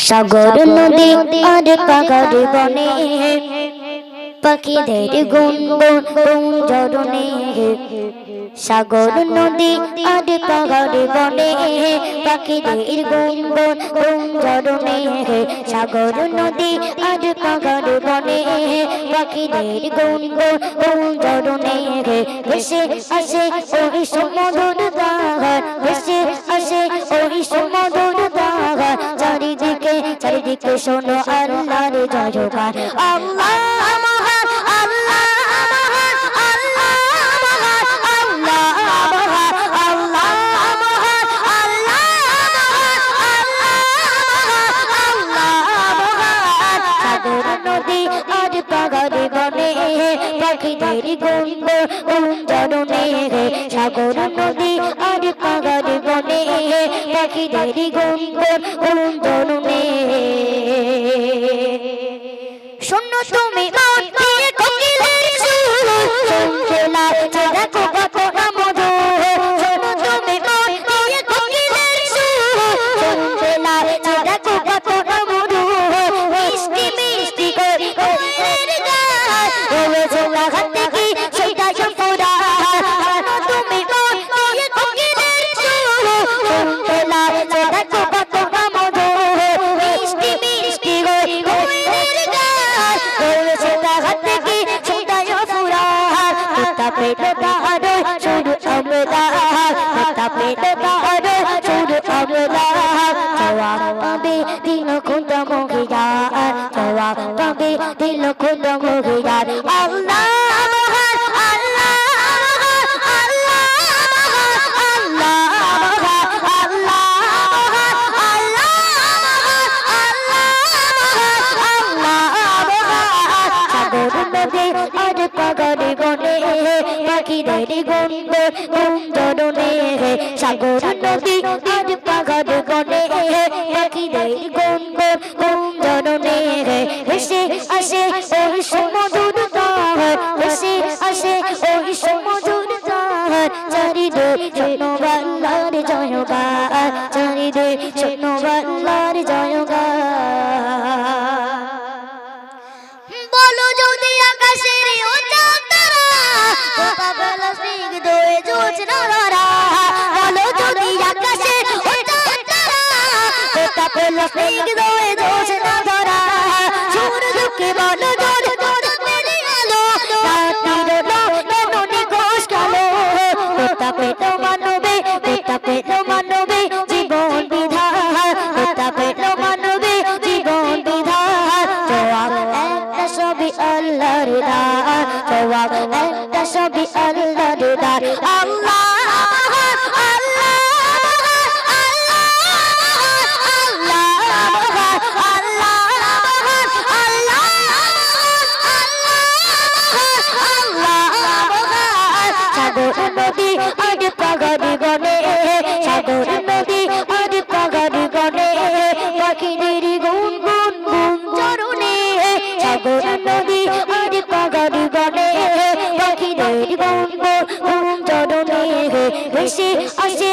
সাগর নদী আর পাহাড় বনে পাখিদের গুনগুন জরনে সাগর নদী আর পাহাড় বনে পাখিদের গুনগুন জরনে সাগর নদী আর পাহাড় বনে পাখিদের গুনগুন জরনে ভেসে আসে ওই সমুদ্র ধার ভেসে আসে ওই সমুদ্র ধার চারিদিকে চারিদিকে শোনো আল্লাহর জয়গান আল্লাহ মহান আল্লাহ মহান আল্লাহ মহান আল্লাহ মহান আল্লাহ মহান আল্লাহ মহান আল্লাহ মহান সাগর নদী আর পাহাড় বনে পাখিদের গুনগুন জরনে সাগর নদী আর পাহাড় বনে পাখিদের গুনগুন জরনে শোনো তুমি মন দিয়ে কোকিলের সুর শুনতে লাগছে দেখো কত মধুর শোনো তুমি মন দিয়ে কোকিলের সুর শুনতে লাগছে দেখো কত মধুর মিষ্টি মিষ্টি করে কোকিলের গান রয়েছে লাগাতে কি সেটা সম্পুরা শোনো তুমি মন দিয়ে কোকিলের সুর শুনতে লাগছে দেখো কত মধুর মিষ্টি মিষ্টি করে কোকিলের গান রয়েছে লাগাতে কি সেটা সম্পুরা পেটে পাহাড় শুরু আমরা মাথা পেটে পাহাড় শুরু আমরা জবাব পাবে দিল খুদা মহিলা জবাব পাবে দিল খুদা মহিলা আল্লাহ মহান আল্লাহ মহান আল্লাহ মহান আল্লাহ মহান আল্লাহ মহান আল্লাহ মহান সাগর নদী আর পাহাড় বনে পাখিদের গুনগুন জরনে সাগর নদী আর পাহাড় বনে পাখিদের গুনগুন জরনে ভেসে আসে ওই সমুদ্র ধার ভেসে আসে ওই সমুদ্র ধার চারিদিকে শোনো আল্লাহর জয়গান চারিদিকে শোনো আল্লাহর জয়গান বলো যদি আকাশের উঁচা তারা কোথা বেলা স্নিগ্ধ হয়ে জোছনা ধরা বলো যদি আকাশের উঁচা তারা কোথা বেলা স্নিগ্ধ হয়ে জোছনা ধরা সূর্যকে বলো জোর জোর মেরে আলো রাত্রির ননি ঘোষ কালো কোথা পেলো মানবে কোথা পেলো মানবে জীবন বিধান কোথা পেলো মানবে জীবন বিধান জবাব একটা সবই আল্লাহর দান জবাব একটা সবই আল্লাহর দান আল্লাহ মহান আল্লাহ মহান আল্লাহ মহান আল্লাহ মহান সাগর নদী আর পাহাড় বনে সাগর নদী আর পাহাড় বনে পাখিদের গুনগুন জরনে সাগর নদী আর পাহাড় বনে পাখিদের গুনগুন জরনে ভেসে আসে